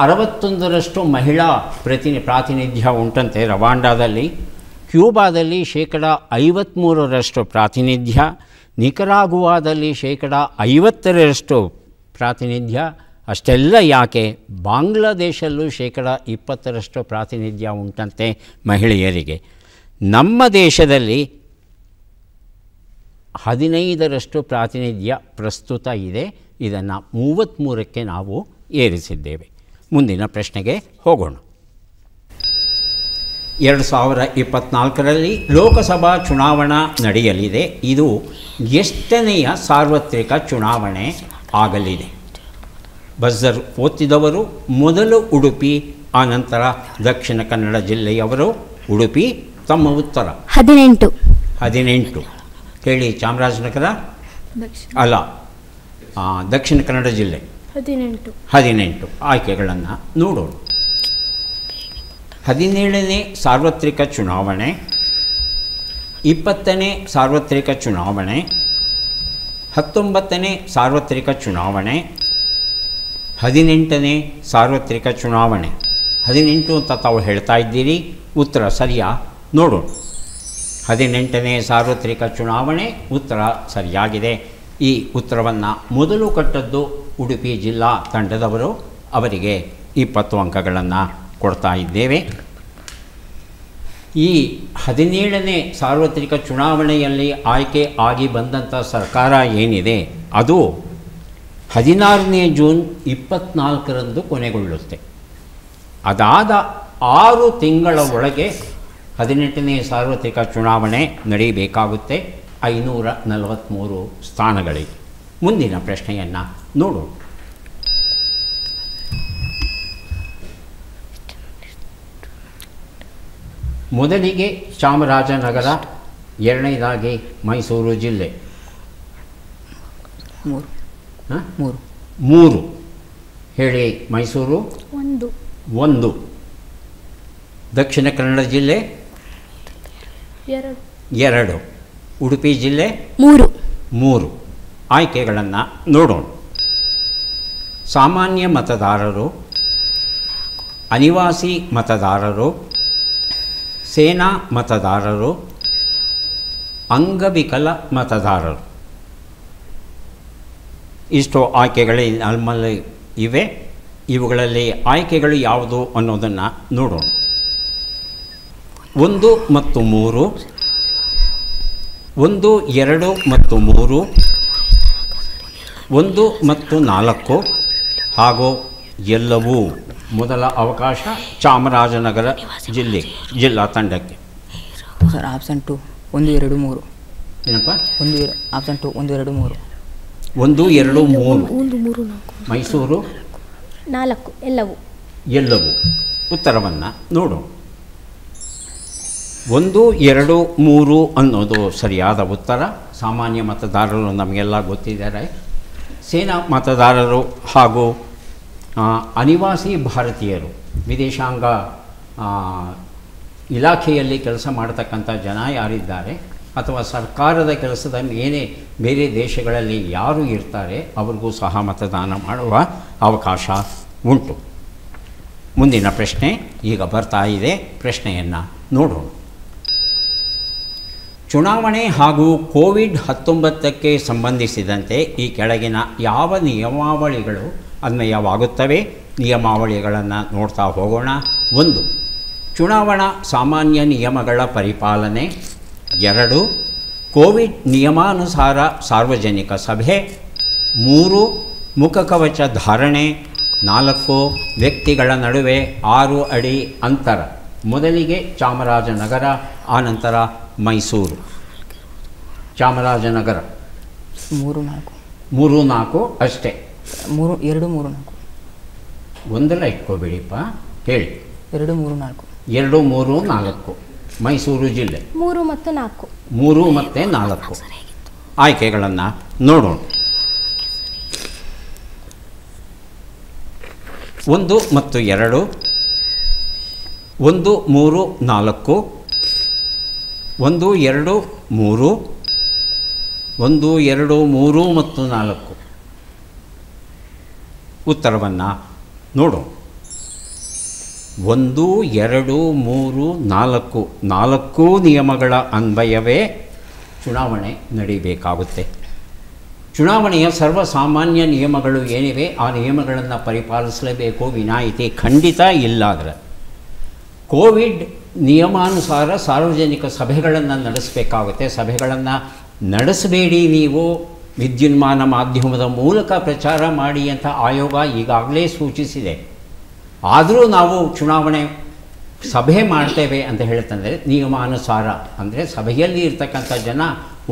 61% ಮಹಿಳಾ ಪ್ರಾತಿನಿಧ್ಯ ಉಂಟಂತೆ ರವಾಂಡಾದಲ್ಲಿ. ಕ್ಯೂಬಾದಲ್ಲಿ 53% ಪ್ರಾತಿನಿಧ್ಯ, ನಿಕರಾಗುವಾದಲ್ಲಿ 50% ಪ್ರಾತಿನಿಧ್ಯ. ಅಷ್ಟೆಲ್ಲ ಯಾಕೆ, ಬಾಂಗ್ಲಾದೇಶಲ್ಲೂ 20% ಪ್ರಾತಿನಿಧ್ಯ ಉಂಟಂತೆ ಮಹಿಳೆಯರಿಗೆ. ನಮ್ಮ ದೇಶದಲ್ಲಿ 15% ಪ್ರಾತಿನಿಧ್ಯ ಪ್ರಸ್ತುತ ಇದೆ. ಇದನ್ನು 33ಕ್ಕೆ ನಾವು ಏರಿಸಿದ್ದೇವೆ. ಮುಂದಿನ ಪ್ರಶ್ನೆಗೆ ಹೋಗೋಣ. 2024ರಲ್ಲಿ ಲೋಕಸಭಾ ಚುನಾವಣಾ ನಡೆಯಲಿದೆ. ಇದು ಎಷ್ಟನೆಯ ಸಾರ್ವತ್ರಿಕ ಚುನಾವಣೆ ಆಗಲಿದೆ? ಬಜರ್ ಒತ್ತಿದವರು ಮೊದಲು ಉಡುಪಿ, ಆನಂತರ ದಕ್ಷಿಣ ಕನ್ನಡ ಜಿಲ್ಲೆಯವರು. ಉಡುಪಿ ತಮ್ಮ ಉತ್ತರ 18. ಹೇಳಿ. ಚಾಮರಾಜನಗರ ಅಲ್ಲ, ದಕ್ಷಿಣ ಕನ್ನಡ ಜಿಲ್ಲೆ 18. ಆಯ್ಕೆಗಳನ್ನು ನೋಡೋಣ. 17ನೇ ಸಾರ್ವತ್ರಿಕ ಚುನಾವಣೆ, 20ನೇ ಸಾರ್ವತ್ರಿಕ ಚುನಾವಣೆ, 19ನೇ ಸಾರ್ವತ್ರಿಕ ಚುನಾವಣೆ, 18ನೇ ಸಾರ್ವತ್ರಿಕ ಚುನಾವಣೆ. 18 ಅಂತ ತಾವು ಹೇಳ್ತಾ ಇದ್ದೀರಿ. ಉತ್ತರ ಸರಿಯಾ? ನೋಡೋಣ. 18ನೇ ಸಾರ್ವತ್ರಿಕ ಚುನಾವಣೆ ಉತ್ತರ ಸರಿಯಾಗಿದೆ. ಈ ಉತ್ತರವನ್ನು ಮೊದಲು ಕೊಟ್ಟದ್ದು ಉಡುಪಿ ಜಿಲ್ಲಾ ತಂಡದವರು. ಅವರಿಗೆ 20 ಅಂಕಗಳನ್ನು ಕೊಡ್ತಾ ಇದ್ದೇವೆ. ಈ 17ನೇ ಸಾರ್ವತ್ರಿಕ ಚುನಾವಣೆಯಲ್ಲಿ ಆಯ್ಕೆ ಆಗಿ ಬಂದಂಥ ಸರ್ಕಾರ ಏನಿದೆ ಅದು 16ನೇ ಜೂನ್ 24ರಂದು ಕೊನೆಗೊಳ್ಳುತ್ತೆ. ಅದಾದ 6 ತಿಂಗಳ ಒಳಗೆ 18ನೇ ಸಾರ್ವತ್ರಿಕ ಚುನಾವಣೆ ನಡೆಯಬೇಕಾಗುತ್ತೆ. 543 ಸ್ಥಾನಗಳಿಗೆ. ಮುಂದಿನ ಪ್ರಶ್ನೆಯನ್ನು ನೋಡೋಣ. ಮೊದಲಿಗೆ ಚಾಮರಾಜನಗರ, ಎರಡನೇದಾಗಿ ಮೈಸೂರು ಜಿಲ್ಲೆ. 3 ಹೇಳಿ. ಮೈಸೂರು 1, ದಕ್ಷಿಣ ಕನ್ನಡ ಜಿಲ್ಲೆ 2, ಉಡುಪಿ ಜಿಲ್ಲೆ 3. ಆಯ್ಕೆಗಳನ್ನು ನೋಡೋಣ. ಸಾಮಾನ್ಯ ಮತದಾರರು, ಅನಿವಾಸಿ ಮತದಾರರು, ಸೇನಾ ಮತದಾರರು, ಅಂಗವಿಕಲ ಮತದಾರರು. ಇಷ್ಟು ಆಯ್ಕೆಗಳು ನಮ್ಮಲ್ಲಿ ಇವೆ. ಇವುಗಳಲ್ಲಿ ಆಯ್ಕೆಗಳು ಯಾವುದು ಅನ್ನೋದನ್ನು ನೋಡೋಣ. 1 ಮತ್ತು 3, 1, 2 ಮತ್ತು 3, 1 ಮತ್ತು 4 ಹಾಗೂ ಎಲ್ಲವೂ. ಮೊದಲ ಅವಕಾಶ ಚಾಮರಾಜನಗರ ಜಿಲ್ಲಾ ತಂಡಕ್ಕೆ. Sir option 2 1, 2, 3. ಏನಪ್ಪ? ಆಪ್ಷನ್ 2 1, 2, 3. 1, 2, 3. ಮೈಸೂರು 4 ಎಲ್ಲವೂ. ಉತ್ತರವನ್ನು ನೋಡೋಣ. 1, 2, 3 ಅನ್ನೋದು ಸರಿಯಾದ ಉತ್ತರ. ಸಾಮಾನ್ಯ ಮತದಾರರು ನಮಗೆಲ್ಲ ಗೊತ್ತಿದ್ದಾರೆ. ಸೇನಾ ಮತದಾರರು ಹಾಗೂ ಅನಿವಾಸಿ ಭಾರತೀಯರು, ವಿದೇಶಾಂಗ ಇಲಾಖೆಯಲ್ಲಿ ಕೆಲಸ ಮಾಡತಕ್ಕಂಥ ಜನ ಯಾರಿದ್ದಾರೆ ಅಥವಾ ಸರ್ಕಾರದ ಕೆಲಸದ ಮೇಲೆ ಬೇರೆ ದೇಶಗಳಲ್ಲಿ ಯಾರು ಇರ್ತಾರೆ ಅವ್ರಿಗೂ ಸಹ ಮತದಾನ ಮಾಡುವ ಅವಕಾಶ ಉಂಟು. ಮುಂದಿನ ಪ್ರಶ್ನೆ ಈಗ ಬರ್ತಾ ಇದೆ. ಪ್ರಶ್ನೆಯನ್ನು ನೋಡೋಣ. ಚುನಾವಣೆ ಹಾಗೂ ಕೋವಿಡ್-19ಕ್ಕೆ ಸಂಬಂಧಿಸಿದಂತೆ ಈ ಕೆಳಗಿನ ಯಾವ ನಿಯಮಾವಳಿಗಳು ಅನ್ವಯವಾಗುತ್ತವೆ? ನಿಯಮಾವಳಿಗಳನ್ನು ನೋಡ್ತಾ ಹೋಗೋಣ. 1. ಚುನಾವಣಾ ಸಾಮಾನ್ಯ ನಿಯಮಗಳ ಪರಿಪಾಲನೆ. 2. ಕೋವಿಡ್ ನಿಯಮಾನುಸಾರ ಸಾರ್ವಜನಿಕ ಸಭೆ. 3. ಮುಖಕವಚ ಧಾರಣೆ. 4. ವ್ಯಕ್ತಿಗಳ ನಡುವೆ 6 ಅಡಿ ಅಂತರ. ಮೊದಲಿಗೆ ಚಾಮರಾಜನಗರ, ಆನಂತರ ಮೈಸೂರು. ಚಾಮರಾಜನಗರ 3-4 ಅಷ್ಟೇ. 2-3-4 ಒಂದೆಲ್ಲ ಇಟ್ಕೋಬೇಡಿಪ್ಪ, ಹೇಳಿ. 2-3-4 2-3-4. ಮೈಸೂರು ಜಿಲ್ಲೆ 3 ಮತ್ತು 4. 3 ಮತ್ತು 4 ಆಯ್ಕೆಗಳನ್ನು ನೋಡೋಣ. 1 ಮತ್ತು 2, 1, 3, 4, 1, 2, 3, 1, 2, 3 ಮತ್ತು 4 ಉತ್ತರವನ್ನು ನೋಡೋಣ. 1, 2, 3, 4 4 ನಿಯಮಗಳ ಅನ್ವಯವೇ ಚುನಾವಣೆ ನಡೀಬೇಕಾಗುತ್ತೆ. ಚುನಾವಣೆಯ ಸರ್ವಸಾಮಾನ್ಯ ನಿಯಮಗಳು ಏನಿವೆ ಆ ನಿಯಮಗಳನ್ನು ಪರಿಪಾಲಿಸಲೇಬೇಕು, ವಿನಾಯಿತಿ ಖಂಡಿತ ಇಲ್ಲಾದರೆ. ಕೋವಿಡ್ ನಿಯಮಾನುಸಾರ ಸಾರ್ವಜನಿಕ ಸಭೆಗಳನ್ನು ನಡೆಸಬೇಕಾಗುತ್ತೆ. ಸಭೆಗಳನ್ನು ನಡೆಸಬೇಡಿ, ನೀವು ವಿದ್ಯುನ್ಮಾನ ಮಾಧ್ಯಮದ ಮೂಲಕ ಪ್ರಚಾರ ಮಾಡಿ ಅಂತ ಆಯೋಗ ಈಗಾಗಲೇ ಸೂಚಿಸಿದೆ. ಆದರೂ ನಾವು ಚುನಾವಣೆ ಸಭೆ ಮಾಡ್ತೇವೆ ಅಂತ ಹೇಳ್ತಂದರೆ ನಿಯಮಾನುಸಾರ, ಅಂದರೆ ಸಭೆಯಲ್ಲಿ ಇರ್ತಕ್ಕಂಥ ಜನ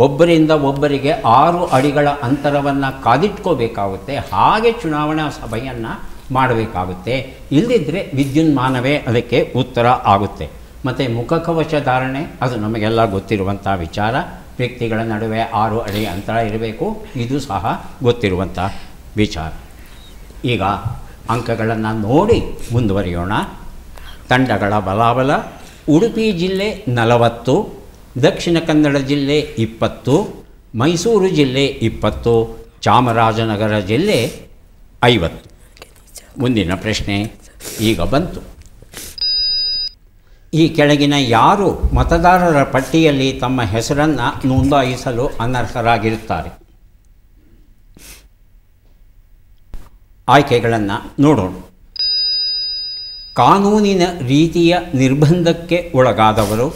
ಒಬ್ಬರಿಂದ ಒಬ್ಬರಿಗೆ 6 ಅಡಿಗಳ ಅಂತರವನ್ನು ಕಾದಿಟ್ಕೋಬೇಕಾಗುತ್ತೆ. ಹಾಗೆ ಚುನಾವಣಾ ಸಭೆಯನ್ನು ಮಾಡಬೇಕಾಗುತ್ತೆ. ಇಲ್ಲದಿದ್ದರೆ ವಿದ್ಯುನ್ಮಾನವೇ ಅದಕ್ಕೆ ಉತ್ತರ ಆಗುತ್ತೆ. ಮತ್ತು ಮುಖಕವಚ ಧಾರಣೆ, ಅದು ನಮಗೆಲ್ಲ ಗೊತ್ತಿರುವಂಥ ವಿಚಾರ. ವ್ಯಕ್ತಿಗಳ ನಡುವೆ 6 ಅಡಿ ಅಂತರ ಇರಬೇಕು, ಇದು ಸಹ ಗೊತ್ತಿರುವಂಥ ವಿಚಾರ. ಈಗ ಅಂಕಗಳನ್ನು ನೋಡಿ ಮುಂದುವರಿಯೋಣ. ತಂಡಗಳ ಬಲಾಬಲ. ಉಡುಪಿ ಜಿಲ್ಲೆ 40, ದಕ್ಷಿಣ ಕನ್ನಡ ಜಿಲ್ಲೆ 20, ಮೈಸೂರು ಜಿಲ್ಲೆ 20, ಚಾಮರಾಜನಗರ ಜಿಲ್ಲೆ 50. ಮುಂದಿನ ಪ್ರಶ್ನೆ ಈಗ ಬಂತು. ಈ ಕೆಳಗಿನ ಯಾರು ಮತದಾರರ ಪಟ್ಟಿಯಲ್ಲಿ ತಮ್ಮ ಹೆಸರನ್ನು ನೋಂದಾಯಿಸಲು ಅನರ್ಹರಾಗಿರುತ್ತಾರೆ? ಆಯ್ಕೆಗಳನ್ನು ನೋಡೋಣ. ಕಾನೂನಿನ ರೀತಿಯ ನಿರ್ಬಂಧಕ್ಕೆ ಒಳಗಾದವರು.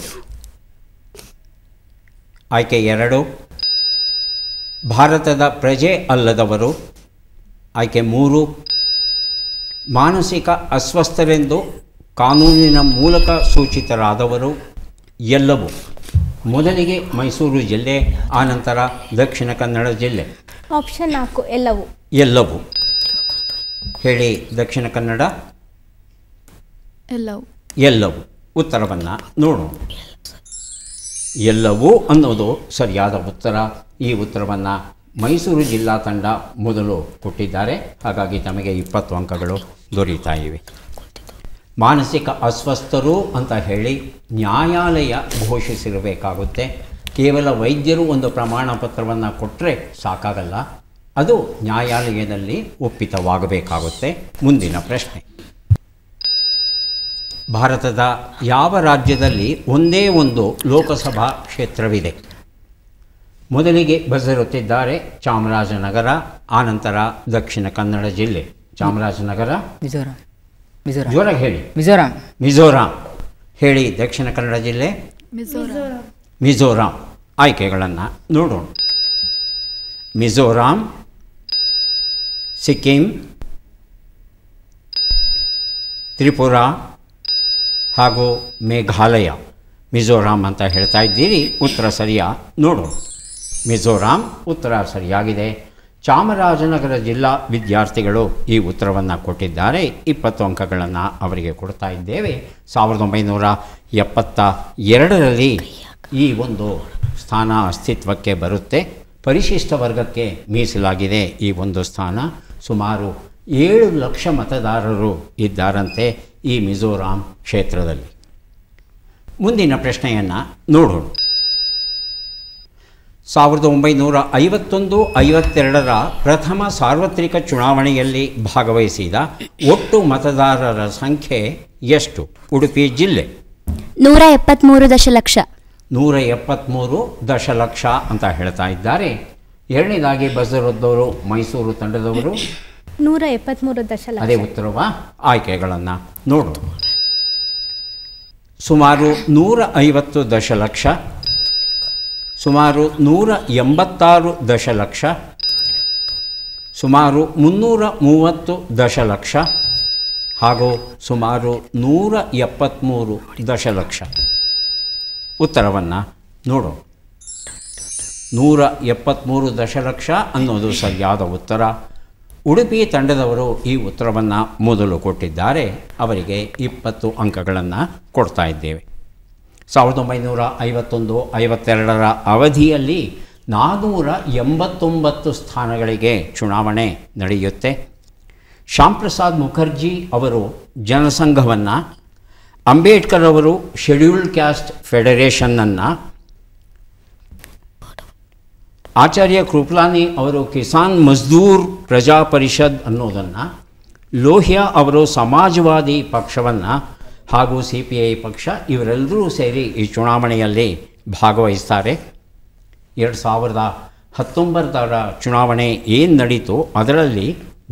ಆಯ್ಕೆ 2. ಭಾರತದ ಪ್ರಜೆ ಅಲ್ಲದವರು. ಆಯ್ಕೆ 3. ಮಾನಸಿಕ ಅಸ್ವಸ್ಥರೆಂದು ಕಾನೂನಿನ ಮೂಲಕ ಸೂಚಿತರಾದವರು. ಎಲ್ಲವೂ. ಮೊದಲಿಗೆ ಮೈಸೂರು ಜಿಲ್ಲೆ, ಆನಂತರ ದಕ್ಷಿಣ ಕನ್ನಡ ಜಿಲ್ಲೆ. ಆಪ್ಷನ್ 4 ಎಲ್ಲವೂ. ಎಲ್ಲವೂ ಹೇಳಿ. ದಕ್ಷಿಣ ಕನ್ನಡ ಎಲ್ಲವೂ ಉತ್ತರವನ್ನು ನೋಡೋಣ. ಎಲ್ಲವೂ ಅನ್ನೋದು ಸರಿಯಾದ ಉತ್ತರ. ಈ ಉತ್ತರವನ್ನು ಮೈಸೂರು ಜಿಲ್ಲಾ ತಂಡ ಮೊದಲು ಕೊಟ್ಟಿದ್ದಾರೆ. ಹಾಗಾಗಿ ತಮಗೆ 20 ಅಂಕಗಳು ದೊರೀತಾ ಇವೆ. ಮಾನಸಿಕ ಅಸ್ವಸ್ಥರು ಅಂತ ಹೇಳಿ ನ್ಯಾಯಾಲಯ ಘೋಷಿಸಿರಬೇಕಾಗುತ್ತೆ. ಕೇವಲ ವೈದ್ಯರು ಒಂದು ಪ್ರಮಾಣ ಪತ್ರವನ್ನು ಕೊಟ್ಟರೆ ಸಾಕಾಗಲ್ಲ, ಅದು ನ್ಯಾಯಾಲಯದಲ್ಲಿ ಒಪ್ಪಿತವಾಗಬೇಕಾಗುತ್ತೆ. ಮುಂದಿನ ಪ್ರಶ್ನೆ. ಭಾರತದ ಯಾವ ರಾಜ್ಯದಲ್ಲಿ ಒಂದೇ ಒಂದು ಲೋಕಸಭಾ ಕ್ಷೇತ್ರವಿದೆ? ಮೊದಲಿಗೆ ಬಸರುತ್ತಿದ್ದಾರೆ ಚಾಮರಾಜನಗರ, ಆನಂತರ ದಕ್ಷಿಣ ಕನ್ನಡ ಜಿಲ್ಲೆ. ಚಾಮರಾಜನಗರ, ಜೋರಾಗಿ ಹೇಳಿ. ಮಿಜೋರಾಂ ಹೇಳಿ. ದಕ್ಷಿಣ ಕನ್ನಡ ಜಿಲ್ಲೆ ಮಿಜೋರಾಂ. ಆಯ್ಕೆಗಳನ್ನು ನೋಡೋಣ. ಮಿಜೋರಾಂ, ಸಿಕ್ಕಿಂ, ತ್ರಿಪುರ ಹಾಗೂ ಮೇಘಾಲಯ. ಮಿಜೋರಾಂ ಅಂತ ಹೇಳ್ತಾ ಇದ್ದೀರಿ, ಉತ್ತರ ಸರಿಯಾ ನೋಡೋಣ. ಮಿಜೋರಾಂ ಉತ್ತರ ಸರಿಯಾಗಿದೆ. ಚಾಮರಾಜನಗರ ಜಿಲ್ಲಾ ವಿದ್ಯಾರ್ಥಿಗಳು ಈ ಉತ್ತರವನ್ನು ಕೊಟ್ಟಿದ್ದಾರೆ. 20 ಅಂಕಗಳನ್ನು ಅವರಿಗೆ ಕೊಡ್ತಾ ಇದ್ದೇವೆ. 1972ರಲ್ಲಿ ಈ ಒಂದು ಸ್ಥಾನ ಅಸ್ತಿತ್ವಕ್ಕೆ ಬರುತ್ತೆ. ಪರಿಶಿಷ್ಟ ವರ್ಗಕ್ಕೆ ಮೀಸಲಾಗಿದೆ ಈ ಒಂದು ಸ್ಥಾನ. ಸುಮಾರು 7 ಲಕ್ಷ ಮತದಾರರು ಇದ್ದಾರಂತೆ ಈ ಮಿಜೋರಾಂ ಕ್ಷೇತ್ರದಲ್ಲಿ. ಮುಂದಿನ ಪ್ರಶ್ನೆಯನ್ನು ನೋಡೋಣ. 1951-52 ಪ್ರಥಮ ಸಾರ್ವತ್ರಿಕ ಚುನಾವಣೆಯಲ್ಲಿ ಭಾಗವಹಿಸಿದ ಒಟ್ಟು ಮತದಾರರ ಸಂಖ್ಯೆ ಎಷ್ಟು? ಉಡುಪಿ ಜಿಲ್ಲೆ 173 ದಶಲಕ್ಷ. 173 ದಶಲಕ್ಷ ಅಂತ ಹೇಳ್ತಾ ಇದ್ದಾರೆ. ಎರಡನೇದಾಗಿ ಬಸರದ್ದವರು ಮೈಸೂರು ತಂಡದವರು 173 ದಶಲಕ್ಷ. ಅದೇ ಉತ್ತರವಾ? ಆಯ್ಕೆಗಳನ್ನು ನೋಡು. ಸುಮಾರು 150 ದಶಲಕ್ಷ, ಸುಮಾರು 186 ದಶಲಕ್ಷ, ಸುಮಾರು 330 ದಶಲಕ್ಷ ಹಾಗೂ ಸುಮಾರು 173 ದಶಲಕ್ಷ. ಉತ್ತರವನ್ನು ನೋಡು. 173 ದಶಲಕ್ಷ ಅನ್ನೋದು ಸರಿಯಾದ ಉತ್ತರ. ಉಡುಪಿ ತಂಡದವರು ಈ ಉತ್ತರವನ್ನು ಮೊದಲು ಕೊಟ್ಟಿದ್ದಾರೆ. ಅವರಿಗೆ 20 ಅಂಕಗಳನ್ನು ಕೊಡ್ತಾ ಇದ್ದೇವೆ. 1951-52 ಅವಧಿಯಲ್ಲಿ 489 ಸ್ಥಾನಗಳಿಗೆ ಚುನಾವಣೆ ನಡೆಯುತ್ತೆ. ಶ್ಯಾಮ್ ಪ್ರಸಾದ್ ಮುಖರ್ಜಿ ಅವರು ಜನಸಂಘವನ್ನು, ಅಂಬೇಡ್ಕರ್ ಅವರು ಶೆಡ್ಯೂಲ್ಡ್ ಕ್ಯಾಸ್ಟ್ ಫೆಡರೇಷನ್ನನ್ನು, ಆಚಾರ್ಯ ಕೃಪಲಾನಿ ಅವರು ಕಿಸಾನ್ ಮಜ್ದೂರ್ ಪ್ರಜಾ ಪರಿಷದ್ ಅನ್ನೋದನ್ನು, ಲೋಹಿಯಾ ಅವರು ಸಮಾಜವಾದಿ ಪಕ್ಷವನ್ನು ಹಾಗೂ CPI ಪಕ್ಷ ಇವರೆಲ್ಲರೂ ಸೇರಿ ಈ ಚುನಾವಣೆಯಲ್ಲಿ ಭಾಗವಹಿಸ್ತಾರೆ. 2019 ಚುನಾವಣೆ ಏನು ನಡೀತು ಅದರಲ್ಲಿ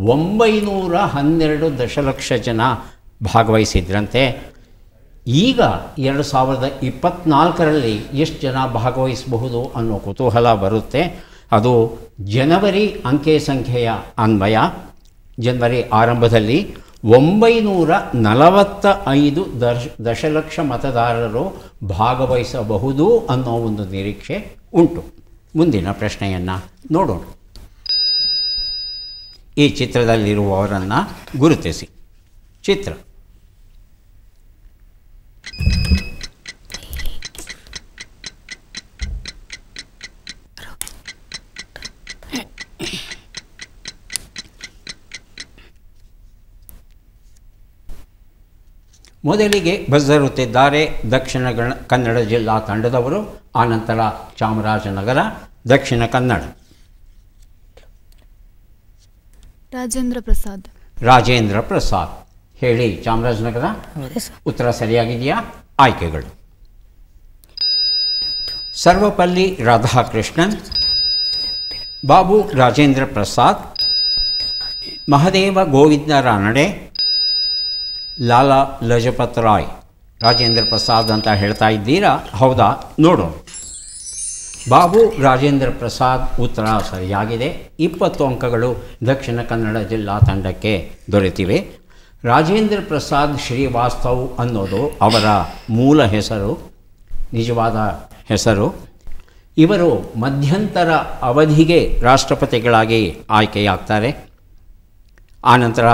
912 ದಶಲಕ್ಷ ಜನ ಭಾಗವಹಿಸಿದ್ರಂತೆ. ಈಗ 2024ರಲ್ಲಿ ಎಷ್ಟು ಜನ ಭಾಗವಹಿಸಬಹುದು ಅನ್ನೋ ಕುತೂಹಲ ಬರುತ್ತೆ. ಅದು ಜನವರಿ ಅಂಕೆ ಸಂಖ್ಯೆಯ ಅನ್ವಯ ಜನವರಿ ಆರಂಭದಲ್ಲಿ 945 ದಶಲಕ್ಷ ಮತದಾರರು ಭಾಗವಹಿಸಬಹುದು ಅನ್ನೋ ಒಂದು ನಿರೀಕ್ಷೆ ಉಂಟು. ಮುಂದಿನ ಪ್ರಶ್ನೆಯನ್ನು ನೋಡೋಣ. ಈ ಚಿತ್ರದಲ್ಲಿರುವವರನ್ನು ಗುರುತಿಸಿ. ಚಿತ್ರ ಮೊದಲಿಗೆ ಬಜ್ಜರುತ್ತಿದ್ದಾರೆ ದಕ್ಷಿಣ ಕನ್ನಡ ಜಿಲ್ಲಾ ತಂಡದವರು, ಆನಂತರ ಚಾಮರಾಜನಗರ, ದಕ್ಷಿಣ ಕನ್ನಡ. ರಾಜೇಂದ್ರ ಪ್ರಸಾದ್ ಹೇಳಿ. ಚಾಮರಾಜನಗರ ಉತ್ತರ ಸರಿಯಾಗಿದೆಯಾ? ಆಯ್ಕೆಗಳು: ಸರ್ವಪಲ್ಲಿ ರಾಧಾಕೃಷ್ಣನ್, ಬಾಬು ರಾಜೇಂದ್ರ ಪ್ರಸಾದ್, ಮಹದೇವ ಗೋವಿಂದ ರಾನಡೆ, ಲಾಲಾ ಲಜಪತ್ ರಾಯ್. ರಾಜೇಂದ್ರ ಪ್ರಸಾದ್ ಅಂತ ಹೇಳ್ತಾ ಇದ್ದೀರಾ? ಹೌದಾ? ನೋಡು. ಬಾಬು ರಾಜೇಂದ್ರ ಪ್ರಸಾದ್ ಉತ್ತರ ಸರಿಯಾಗಿದೆ. 20 ಅಂಕಗಳು ದಕ್ಷಿಣ ಕನ್ನಡ ಜಿಲ್ಲಾ ತಂಡಕ್ಕೆ ದೊರೆತಿವೆ. ರಾಜೇಂದ್ರ ಪ್ರಸಾದ್ ಶ್ರೀವಾಸ್ತವ್ ಅನ್ನೋದು ಅವರ ಮೂಲ ಹೆಸರು, ನಿಜವಾದ ಹೆಸರು. ಇವರು ಮಧ್ಯಂತರ ಅವಧಿಗೆ ರಾಷ್ಟ್ರಪತಿಗಳಾಗಿ ಆಯ್ಕೆಯಾಗ್ತಾರೆ. ಆನಂತರ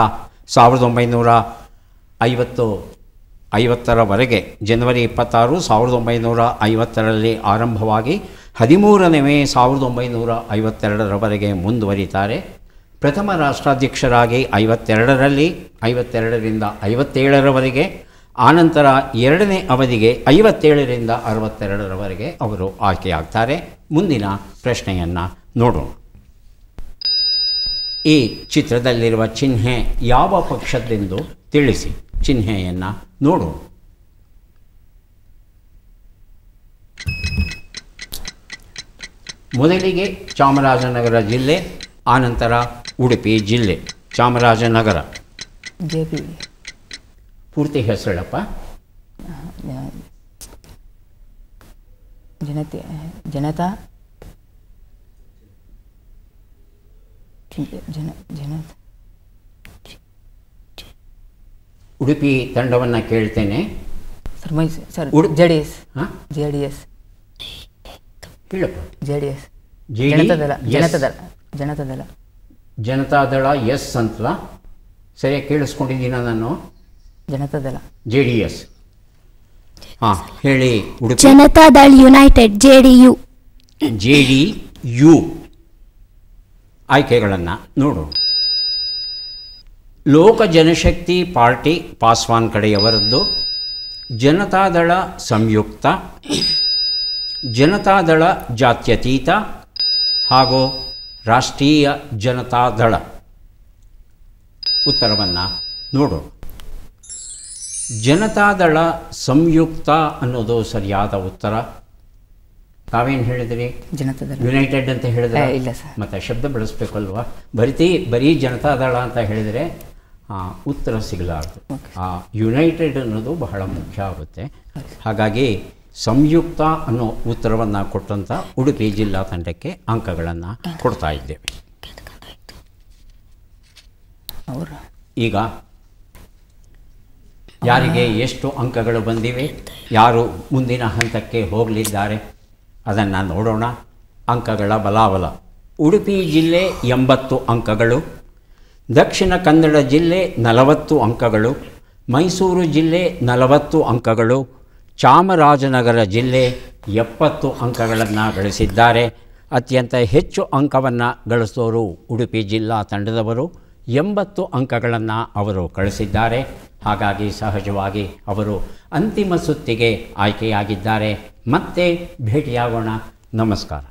1950ರವರೆಗೆ ಜನವರಿ 26, 1950ರಲ್ಲಿ ಆರಂಭವಾಗಿ 13ನೇ ಮೇ 1952ರವರೆಗೆ ಮುಂದುವರಿತಾರೆ. ಪ್ರಥಮ ರಾಷ್ಟ್ರಾಧ್ಯಕ್ಷರಾಗಿ 52ರಲ್ಲಿ, 52ರಿಂದ 57ರವರೆಗೆ, ಆನಂತರ ಎರಡನೇ ಅವಧಿಗೆ 57ರಿಂದ 62ರವರೆಗೆ ಅವರು ಆಯ್ಕೆಯಾಗ್ತಾರೆ. ಮುಂದಿನ ಪ್ರಶ್ನೆಯನ್ನು ನೋಡೋಣ. ಈ ಚಿತ್ರದಲ್ಲಿರುವ ಚಿಹ್ನೆ ಯಾವ ಪಕ್ಷದ್ದೆಂದು ತಿಳಿಸಿ. ಚಿಹ್ನೆಯನ್ನು ನೋಡೋಣ. ಮೊದಲಿಗೆ ಚಾಮರಾಜನಗರ ಜಿಲ್ಲೆ, ಆನಂತರ ಉಡುಪಿ ಜಿಲ್ಲೆ. ಚಾಮರಾಜನಗರ. ಪೂರ್ತಿ ಹೆಸರಪ್ಪ. ಜನತಾ ಉಡುಪಿ ತಂಡವನ್ನು ಕೇಳ್ತೇನೆ. JDS. ಹೇಳಪ್ಪ. JDS. ಜನತಾದಳ ಎಸ್ ಅಂತಲ್ಲ? ಸರಿಯಾಗಿ ಕೇಳಿಸ್ಕೊಂಡಿದ್ದೀನ ನಾನು? ಜನತಾದಳ. JDS. ಹಾಂ ಹೇಳಿ. Udupi. Janata Dal United, JDU. JDU. ಆಯ್ಕೆಗಳನ್ನು ನೋಡು. ಲೋಕ ಜನಶಕ್ತಿ ಪಾರ್ಟಿ ಪಾಸ್ವಾನ್ ಕಡೆಯವರದ್ದು, ಜನತಾದಳ ಸಂಯುಕ್ತ, ಜನತಾದಳ ಜಾತ್ಯತೀತ ಹಾಗೂ ರಾಷ್ಟ್ರೀಯ ಜನತಾದಳ. ಉತ್ತರವನ್ನು ನೋಡೋಣ. ಜನತಾದಳ ಸಂಯುಕ್ತ ಅನ್ನೋದು ಸರಿಯಾದ ಉತ್ತರ. ತಾವೇನು ಹೇಳಿದ್ರಿ? ಜನತಾದಳ. ಯುನೈಟೆಡ್ ಅಂತ ಹೇಳಿದ್ರೆ ಇಲ್ಲ ಸರ್. ಮತ್ತು ಶಬ್ದ ಬಳಸಬೇಕಲ್ವಾ? ಬರೀ ಜನತಾದಳ ಅಂತ ಹೇಳಿದರೆ ಉತ್ತರ ಸಿಗಲಾರದು. ಯುನೈಟೆಡ್ ಅನ್ನೋದು ಬಹಳ ಮುಖ್ಯ ಆಗುತ್ತೆ. ಹಾಗಾಗಿ ಸಂಯುಕ್ತ ಅನ್ನೋ ಉತ್ತರವನ್ನು ಕೊಟ್ಟಂಥ ಉಡುಪಿ ಜಿಲ್ಲಾ ತಂಡಕ್ಕೆ ಅಂಕಗಳನ್ನು ಕೊಡ್ತಾ ಇದ್ದೇವೆ. ಈಗ ಯಾರಿಗೆ ಎಷ್ಟು ಅಂಕಗಳು ಬಂದಿವೆ, ಯಾರು ಮುಂದಿನ ಹಂತಕ್ಕೆ ಹೋಗಲಿದ್ದಾರೆ ಅದನ್ನು ನೋಡೋಣ. ಅಂಕಗಳ ಬಲಾಬಲ: ಉಡುಪಿ ಜಿಲ್ಲೆ 80 ಅಂಕಗಳು, ದಕ್ಷಿಣ ಕನ್ನಡ ಜಿಲ್ಲೆ 40 ಅಂಕಗಳು, ಮೈಸೂರು ಜಿಲ್ಲೆ 40 ಅಂಕಗಳು, ಚಾಮರಾಜನಗರ ಜಿಲ್ಲೆ 70 ಅಂಕಗಳನ್ನು ಗಳಿಸಿದ್ದಾರೆ. ಅತ್ಯಂತ ಹೆಚ್ಚು ಅಂಕವನ್ನು ಗಳಿಸಿದವರು ಉಡುಪಿ ಜಿಲ್ಲಾ ತಂಡದವರು 80 ಅಂಕಗಳನ್ನು ಅವರು ಗಳಿಸಿದ್ದಾರೆ. ಹಾಗಾಗಿ ಸಹಜವಾಗಿ ಅವರು ಅಂತಿಮ ಸುತ್ತಿಗೆ ಆಯ್ಕೆಯಾಗಿದ್ದಾರೆ. ಮತ್ತೆ ಭೇಟಿಯಾಗೋಣ. ನಮಸ್ಕಾರ.